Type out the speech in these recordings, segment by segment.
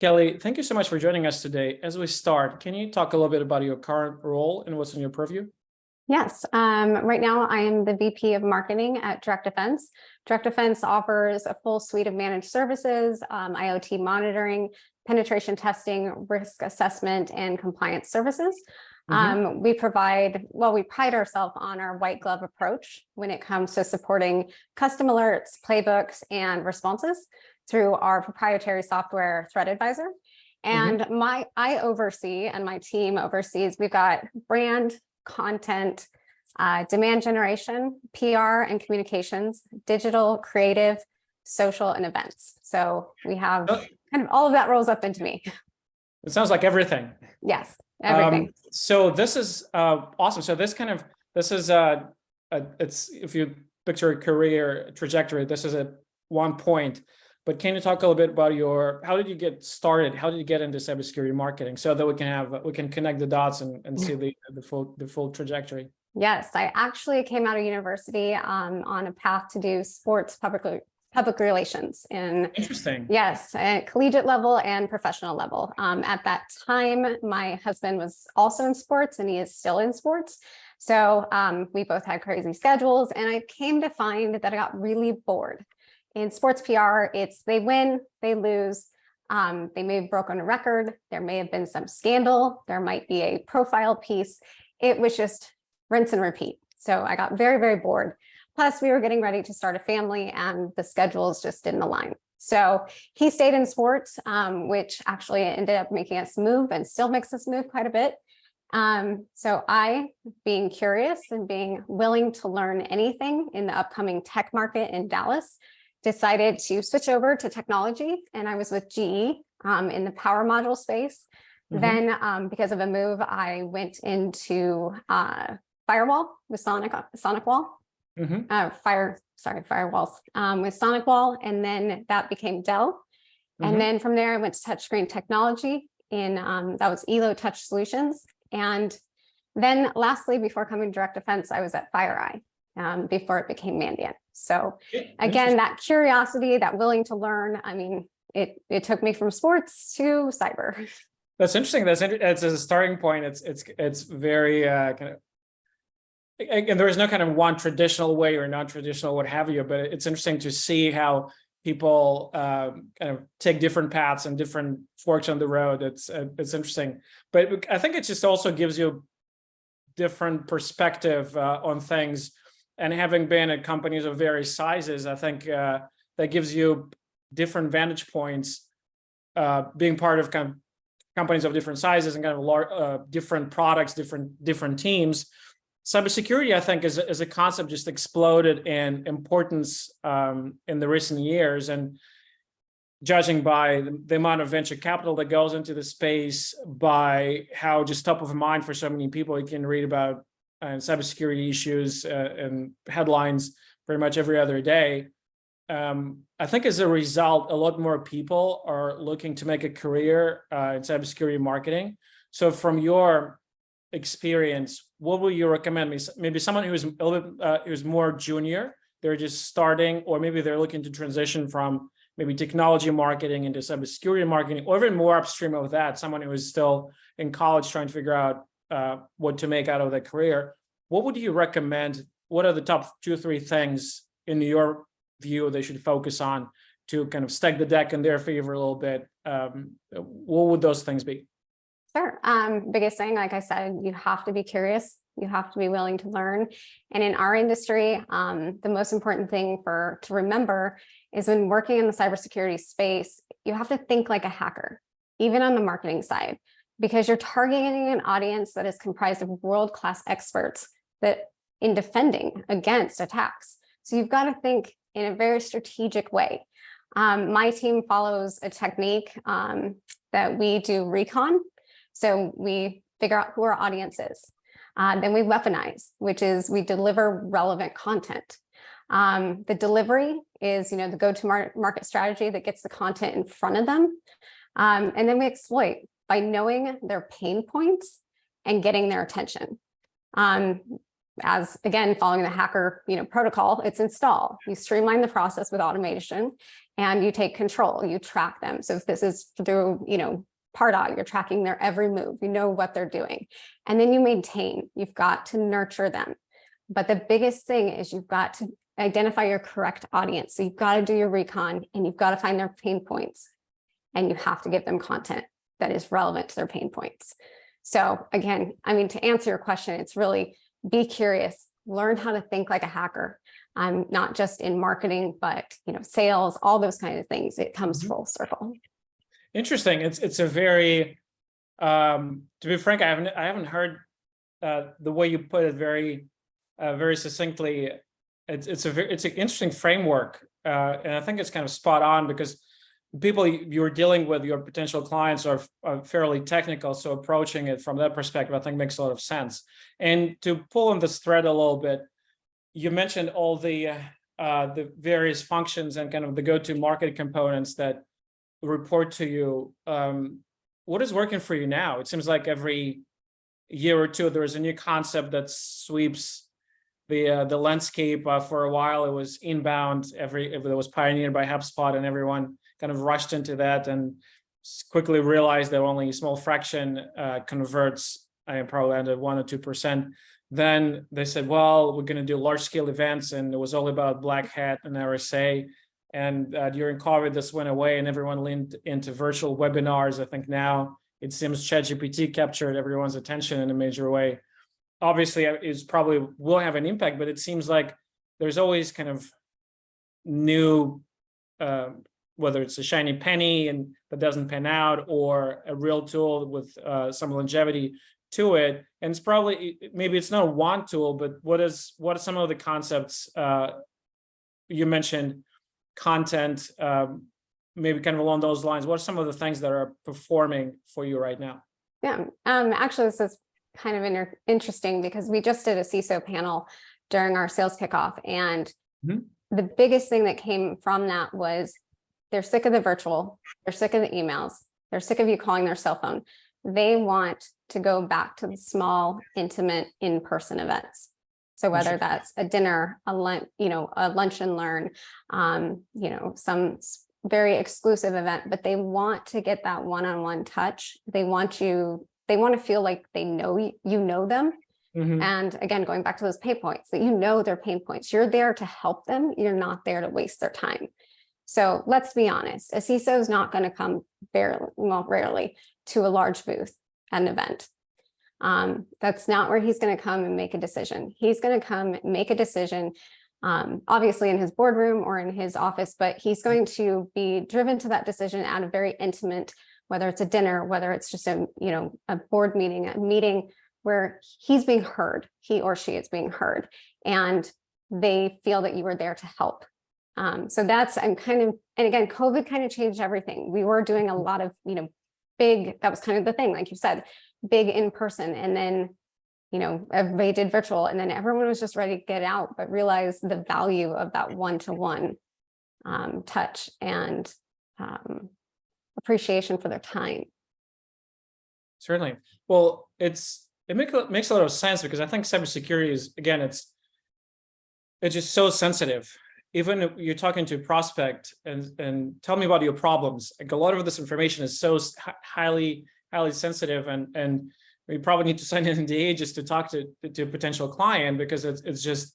Kelly, thank you so much for joining us today. As we start, can you talk a little bit about your current role and what's in your purview? Yes. Right now I am the VP of Marketing at DirectDefense. DirectDefense offers a full suite of managed services, IoT monitoring, penetration testing, risk assessment, and compliance services. We pride ourselves on our white glove approach when it comes to supporting custom alerts, playbooks, and responses through our proprietary software Threat Advisor. And I oversee, and my team oversees, we've got brand, content, demand generation, PR and communications, digital, creative, social, and events. So we have kind of all of that rolls up into me. It sounds like everything. Yes, everything. So this is awesome. So this is it's, if you picture a career trajectory, this is at one point. But can you talk a little bit about how did you get started? How did you get into cybersecurity marketing so that we can connect the dots and see the full trajectory? Yes, I actually came out of university on a path to do sports public relations Interesting. Yes, at collegiate level and professional level. At that time, my husband was also in sports and he is still in sports. So we both had crazy schedules, and I came to find that I got really bored. In sports PR, it's they win, they lose. They may have broken a record. There may have been some scandal. There might be a profile piece. It was just rinse and repeat. So I got very, very bored. Plus, we were getting ready to start a family and the schedules just didn't align. So he stayed in sports, which actually ended up making us move and still makes us move quite a bit. So I, being curious and being willing to learn anything in the upcoming tech market in Dallas, decided to switch over to technology, and I was with GE in the power module space. Then because of a move, I went into firewall with SonicWall, firewalls with SonicWall, and then that became Dell. And then from there, I went to touchscreen technology in that was Elo Touch Solutions. And then lastly, before coming to DirectDefense, I was at FireEye before it became Mandiant. So again, that curiosity, that willing to learn, I mean, it took me from sports to cyber. That's interesting. It's a starting point. It's very kind of, and there is no kind of one traditional way or non-traditional, what have you, but it's interesting to see how people kind of take different paths and different forks on the road. It's interesting, but I think it just also gives you different perspective on things. And having been at companies of various sizes, I think that gives you different vantage points. Being part of kind of companies of different sizes and kind of different products, different teams. Cybersecurity, I think, is a concept just exploded in importance in the recent years. And judging by the amount of venture capital that goes into the space, by how just top of mind for so many people, you can read about cybersecurity issues and headlines pretty much every other day. I think as a result, a lot more people are looking to make a career in cybersecurity marketing. So from your experience, what would you recommend me? Maybe someone who's a little bit who's more junior, they're just starting, or maybe they're looking to transition from maybe technology marketing into cybersecurity marketing, or even more upstream of that, someone who is still in college trying to figure out what to make out of their career. What would you recommend? What are the top 2 or 3 things in your view they should focus on to kind of stack the deck in their favor a little bit? What would those things be? Sure. Biggest thing, like I said, you have to be curious. You have to be willing to learn. And in our industry, the most important thing to remember is when working in the cybersecurity space, you have to think like a hacker, even on the marketing side, because you're targeting an audience that is comprised of world-class experts that in defending against attacks. So you've got to think in a very strategic way. My team follows a technique that we do recon. So we figure out who our audience is. Then we weaponize, which is we deliver relevant content. The delivery is, the go-to-market strategy that gets the content in front of them. And then we exploit by knowing their pain points and getting their attention. As again, following the hacker protocol, it's install. You streamline the process with automation and you take control, you track them. So if this is through, Pardot, you're tracking their every move, you know what they're doing. And then you maintain, you've got to nurture them. But the biggest thing is you've got to identify your correct audience. So you've got to do your recon and you've got to find their pain points. And you have to give them content that is relevant to their pain points. So again, to answer your question, it's really be curious, learn how to think like a hacker. Not just in marketing, but sales, all those kind of things. It comes full circle. Interesting. It's a very, to be frank, I haven't heard the way you put it very succinctly. It's an interesting framework, and I think it's kind of spot on, because people you're dealing with, your potential clients, are fairly technical. So approaching it from that perspective, I think makes a lot of sense. And to pull on this thread a little bit, you mentioned all the various functions and kind of the go-to-market components that report to you. What is working for you now? It seems like every year or two there is a new concept that sweeps the landscape. For a while it was inbound. It was pioneered by HubSpot, and everyone kind of rushed into that and quickly realized that only a small fraction converts. I probably under 1 or 2%. Then they said, well, we're going to do large scale events, and it was all about Black Hat and RSA. And during COVID, this went away and everyone leaned into virtual webinars. I think now it seems ChatGPT captured everyone's attention in a major way. Obviously, it probably will have an impact, but it seems like there's always kind of new, whether it's a shiny penny and that doesn't pan out, or a real tool with some longevity to it. And it's probably, maybe it's not one tool, but what are some of the concepts you mentioned? Content, maybe kind of along those lines. What are some of the things that are performing for you right now? Yeah, actually, this is kind of interesting because we just did a CISO panel during our sales kickoff, and the biggest thing that came from that was they're sick of the virtual, they're sick of the emails, they're sick of you calling their cell phone. They want to go back to the small, intimate, in-person events. So whether that's a dinner, a lunch and learn, some very exclusive event, but they want to get that one-on-one touch. They want to feel like they know you know them. And again, going back to those pain points, that their pain points. You're there to help them. You're not there to waste their time. So let's be honest, a CISO is not going to come rarely to a large booth at an event. That's not where he's going to come and make a decision. He's going to come make a decision, obviously in his boardroom or in his office, but he's going to be driven to that decision at a very intimate, whether it's a dinner, whether it's just a board meeting, a meeting where he's being heard, he or she is being heard, and they feel that you were there to help. So that's, and again, COVID kind of changed everything. We were doing a lot of, big, that was kind of the thing, like you said, big in person, and then everybody did virtual, and then everyone was just ready to get out, but realized the value of that one-to-one touch and appreciation for their time. Certainly. Well, it makes a lot of sense, because I think cybersecurity is, again, it's just so sensitive. Even if you're talking to a prospect and tell me about your problems, like a lot of this information is so highly sensitive, and we probably need to sign an NDA just to talk to a potential client, because it's just,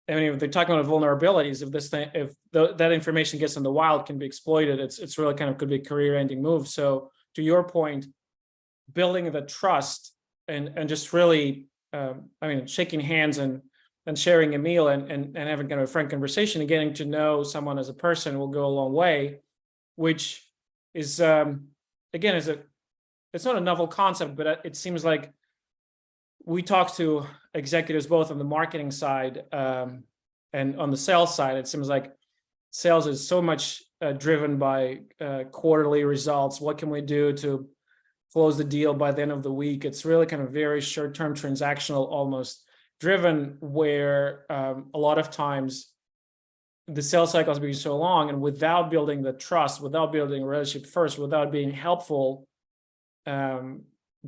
if they're talking about vulnerabilities, if that information gets in the wild, can be exploited, it's really kind of could be a career-ending move. So to your point, building the trust and just really, shaking hands and sharing a meal and having kind of a frank conversation and getting to know someone as a person will go a long way, which is, again, it's not a novel concept, but it seems like we talk to executives both on the marketing side and on the sales side. It seems like sales is so much driven by quarterly results. What can we do to close the deal by the end of the week? It's really kind of very short-term, transactional, almost driven, where a lot of times the sales cycles being so long, and without building the trust, without building a relationship first, without being helpful,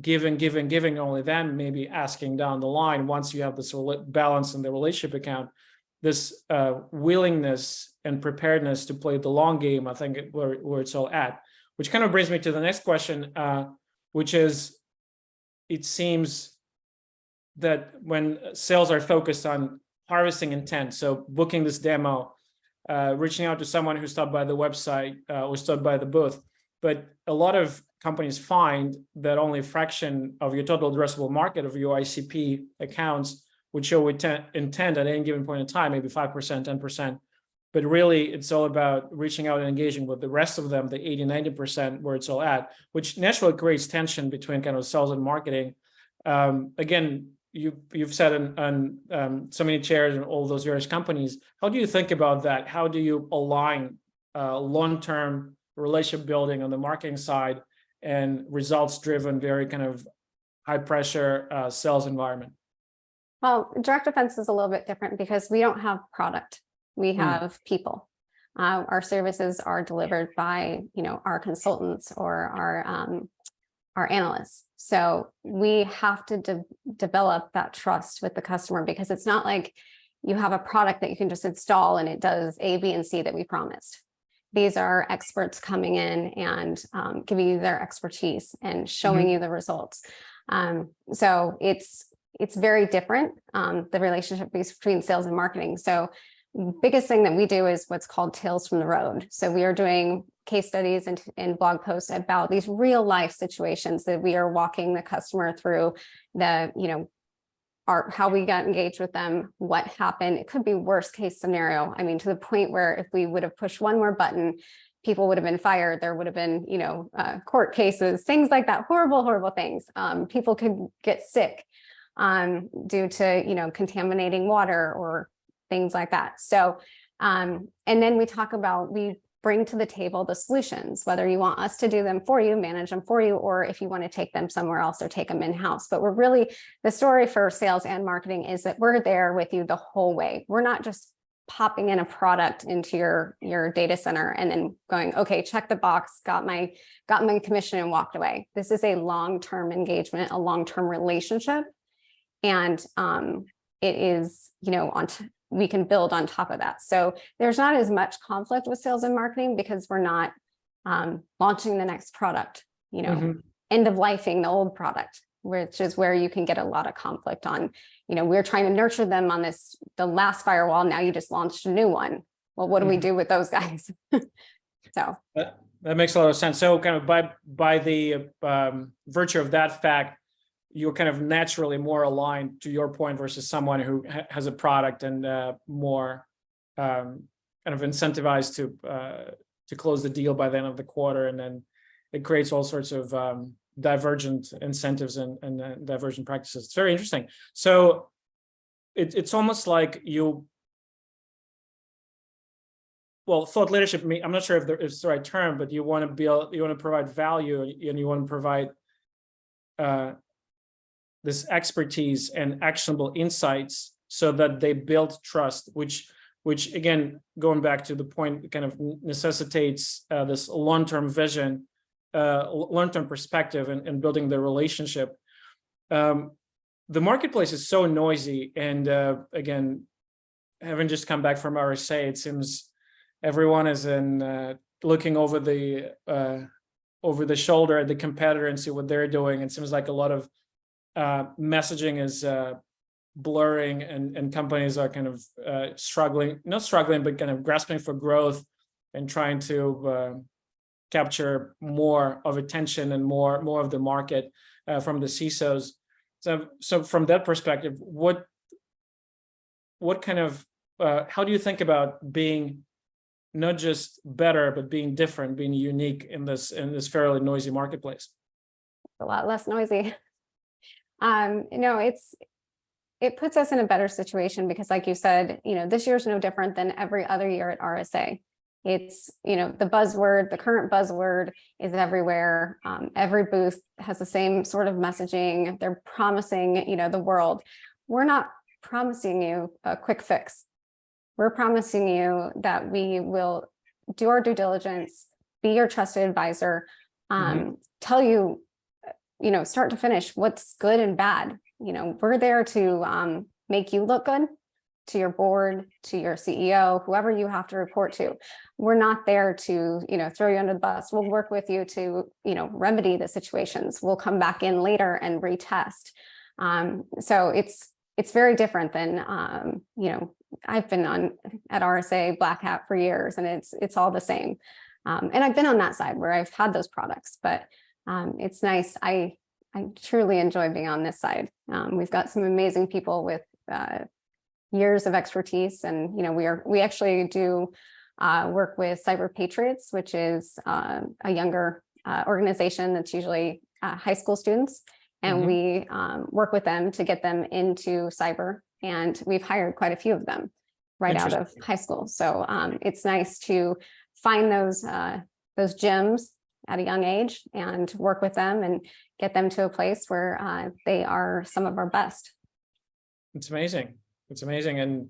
giving only then maybe asking down the line, once you have this balance in the relationship account, this willingness and preparedness to play the long game, I think where it's all at, which kind of brings me to the next question, which is, it seems that when sales are focused on harvesting intent, so booking this demo, reaching out to someone who stopped by the website or stopped by the booth, but a lot of companies find that only a fraction of your total addressable market of your ICP accounts would show intent at any given point in time, maybe 5%, 10%. But really, it's all about reaching out and engaging with the rest of them, the 80, 90% where it's all at, which naturally creates tension between kind of sales and marketing. Again, you've sat on so many chairs in all those various companies. How do you think about that? How do you align long-term relationship building on the marketing side and results-driven, very kind of high-pressure sales environment? Well, DirectDefense is a little bit different because we don't have product. We have people. Our services are delivered by, our consultants or our analysts. So we have to develop that trust with the customer, because it's not like you have a product that you can just install and it does A, B, and C that we promised. These are experts coming in and giving you their expertise and showing you the results. So it's very different, the relationship between sales and marketing. So biggest thing that we do is what's called Tales from the Road. So we are doing case studies and blog posts about these real life situations that we are walking the customer through, how we got engaged with them, what happened. It could be worst case scenario. I mean, to the point where if we would have pushed one more button, people would have been fired. There would have been, court cases, things like that, horrible, horrible things. People could get sick due to, contaminating water or things like that. So, and then we bring to the table the solutions, whether you want us to do them for you, manage them for you, or if you want to take them somewhere else or take them in-house. But the story for sales and marketing is that we're there with you the whole way. We're not just popping in a product into your data center and then going, okay, check the box, got my commission and walked away. This is a long-term engagement, a long-term relationship. And it is, we can build on top of that. So there's not as much conflict with sales and marketing because we're not launching the next product, end of lifing the old product, which is where you can get a lot of conflict on, we're trying to nurture them on the last firewall. Now you just launched a new one. Well, what do we do with those guys? So that makes a lot of sense. So kind of by the virtue of that fact, you're kind of naturally more aligned, to your point, versus someone who has a product and more kind of incentivized to close the deal by the end of the quarter, and then it creates all sorts of divergent incentives and divergent practices. It's very interesting. So it's almost like thought leadership. I'm not sure if it's the right term, but you want to provide value, and you want to provide this expertise and actionable insights so that they build trust, which again, going back to the point, kind of necessitates this long-term vision, long-term perspective, and building the relationship. The marketplace is so noisy, and again, having just come back from RSA, it seems everyone is looking over the shoulder at the competitor and see what they're doing. It seems like a lot of messaging is blurring, and companies are kind of not struggling, but kind of grasping for growth and trying to capture more of attention and more of the market from the CISOs. So from that perspective, what kind of how do you think about being not just better, but being different, being unique in this fairly noisy marketplace? A lot less noisy. It puts us in a better situation because, like you said, this year is no different than every other year at RSA. It's, the current buzzword is everywhere. Every booth has the same sort of messaging. They're promising, the world. We're not promising you a quick fix. We're promising you that we will do our due diligence, be your trusted advisor, tell you, start to finish what's good and bad. We're there to make you look good, to your board, to your CEO, whoever you have to report to. We're not there to, throw you under the bus. We'll work with you to, remedy the situations. We'll come back in later and retest. So it's very different than, I've been at RSA Black Hat for years, and it's all the same. And I've been on that side where I've had those products, but it's nice. I truly enjoy being on this side. We've got some amazing people with years of expertise, and we actually do work with Cyber Patriots, which is a younger organization that's usually high school students, and we work with them to get them into cyber, and we've hired quite a few of them right out of high school. So it's nice to find those gems at a young age and work with them and get them to a place where they are some of our best. It's amazing. It's amazing. And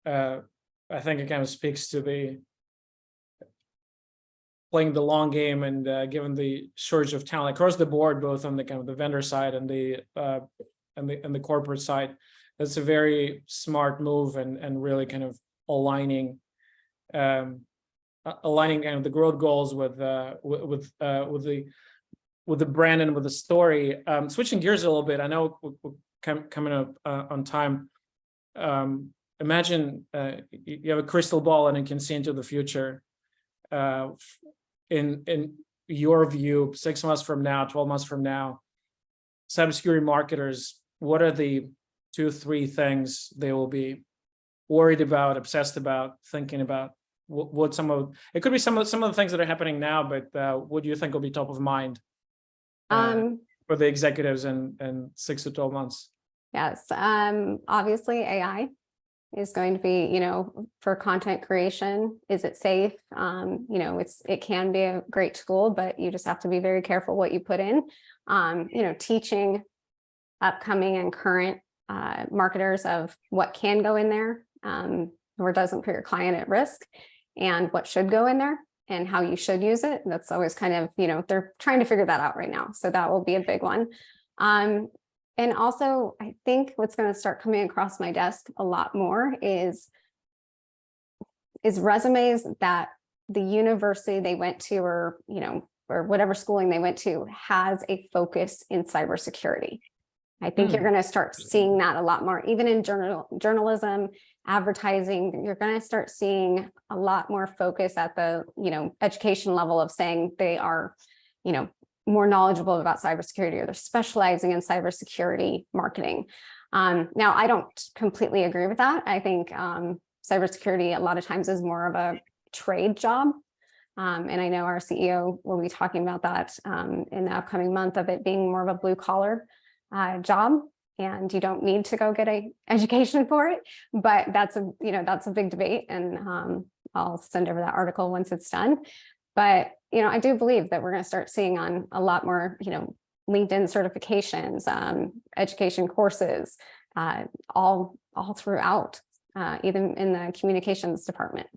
I think it kind of speaks to the playing the long game, and given the shortage of talent across the board, both on the kind of the vendor side and the corporate side, that's a very smart move, and really kind of aligning kind of the growth goals with the brand and with the story. Switching gears a little bit, I know we're coming up on time. Imagine you have a crystal ball and you can see into the future. In your view, 6 months from now, 12 months from now, cybersecurity marketers, what are the 2-3 things they will be worried about, obsessed about, thinking about? What it could be some of the things that are happening now, but what do you think will be top of mind for the executives in 6 to 12 months? Yes, obviously AI is going to be, for content creation. Is it safe? It can be a great tool, but you just have to be very careful what you put in. Teaching upcoming and current marketers of what can go in there, or doesn't put your client at risk, and what should go in there and how you should use it. That's always kind of, they're trying to figure that out right now. So that will be a big one. And also, I think what's going to start coming across my desk a lot more is resumes that the university they went to, or whatever schooling they went to, has a focus in cybersecurity. I think you're going to start seeing that a lot more, even in journalism, advertising. You're going to start seeing a lot more focus at the education level of saying they are more knowledgeable about cybersecurity, or they're specializing in cybersecurity marketing. Now, I don't completely agree with that. I think cybersecurity a lot of times is more of a trade job. And I know our CEO will be talking about that in the upcoming month, of it being more of a blue collar job, and you don't need to go get an education for it. But that's a big debate, and I'll send over that article once it's done. But I do believe that we're going to start seeing on a lot more LinkedIn certifications, education courses, all throughout, even in the communications department.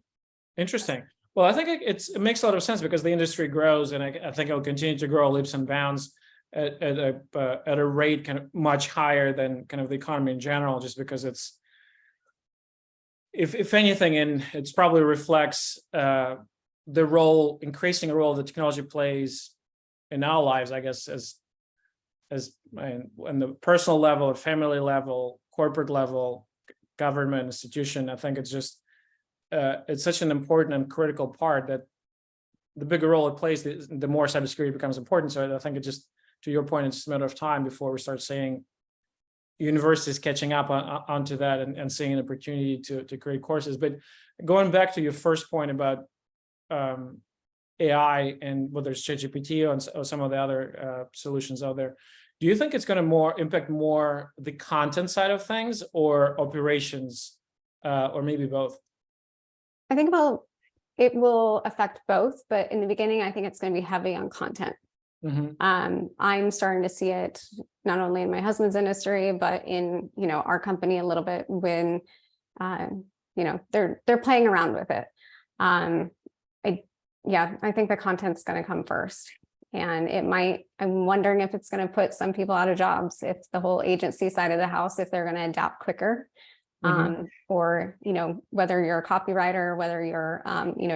Interesting. Well, I think it makes a lot of sense, because the industry grows, and I think it'll continue to grow leaps and bounds at a rate kind of much higher than kind of the economy in general, just because it's, if anything, and it's probably reflects the increasing role the technology plays in our lives, I guess, as on the personal level, family level, corporate level, government institution. I think it's just it's such an important and critical part that the bigger role it plays, the more cybersecurity becomes important. So I think it just, to your point, it's just a matter of time before we start seeing universities catching up onto that and seeing an opportunity to create courses. But going back to your first point about AI, and whether it's ChatGPT or some of the other solutions out there, do you think it's going to impact more the content side of things, or operations, or maybe both? I think it will affect both, but in the beginning, I think it's going to be heavy on content. I'm starting to see it not only in my husband's industry, but in our company a little bit, when they're playing around with it. I think the content's going to come first, and I'm wondering if it's going to put some people out of jobs, if the whole agency side of the house, if they're going to adapt quicker. or, whether you're a copywriter, whether you're,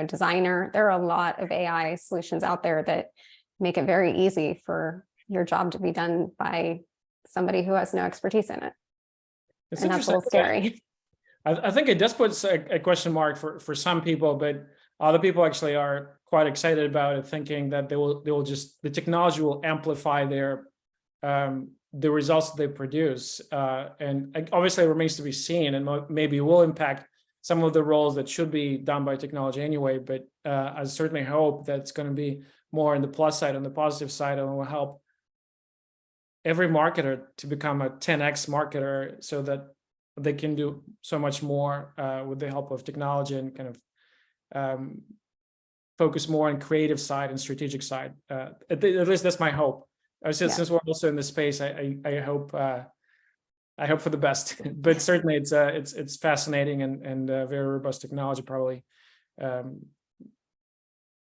designer, there are a lot of AI solutions out there that make it very easy for your job to be done by somebody who has no expertise in it. It's And that's a little scary. I think it does put a question mark for some people, but other people actually are quite excited about it, thinking that the technology will amplify the results that they produce. And obviously it remains to be seen, and maybe will impact some of the roles that should be done by technology anyway. But I certainly hope that it's going to be more on the plus side, on the positive side, and will help every marketer to become a 10x marketer, so that they can do so much more with the help of technology, and kind of focus more on creative side and strategic side. At least that's my hope. Since we're also in this space, I hope for the best. But certainly it's fascinating and very robust technology. Probably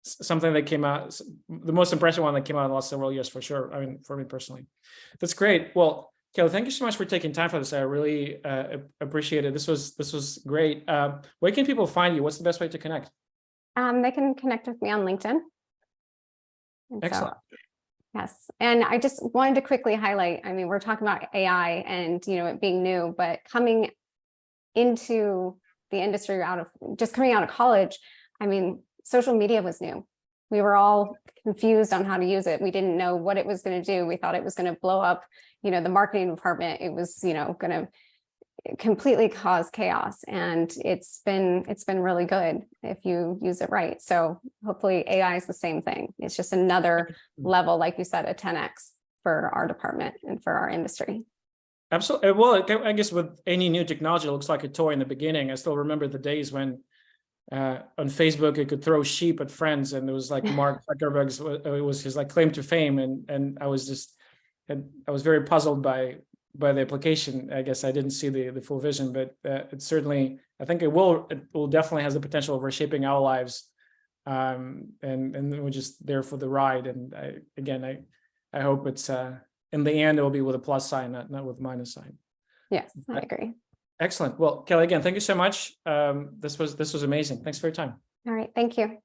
something that came out, the most impressive one that came out in the last several years, for sure. I mean, for me personally, that's great. Well, Kelly, thank you so much for taking time for this. I really appreciate it. This was great. Where can people find you? What's the best way to connect? They can connect with me on LinkedIn. And excellent. Yes. And I just wanted to quickly highlight, I mean, we're talking about AI and, it being new, but coming into the industry coming out of college, I mean, social media was new. We were all confused on how to use it. We didn't know what it was going to do. We thought it was going to blow up, the marketing department. It was, going to completely cause chaos. And it's been really good if you use it right. So hopefully AI is the same thing. It's just another level, like you said, a 10x for our department and for our industry. Absolutely. Well, I guess with any new technology, it looks like a toy in the beginning. I still remember the days when on Facebook, you could throw sheep at friends, and it was like Mark Zuckerberg's, it was his like claim to fame. And I was very puzzled by the application. I guess I didn't see the full vision, but it certainly, I think it will definitely has the potential of reshaping our lives. And we're just there for the ride. And I hope it's in the end, it will be with a plus sign, not with minus sign. Yes, I agree. Excellent. Well, Kelly, again, thank you so much. This was amazing. Thanks for your time. All right. Thank you.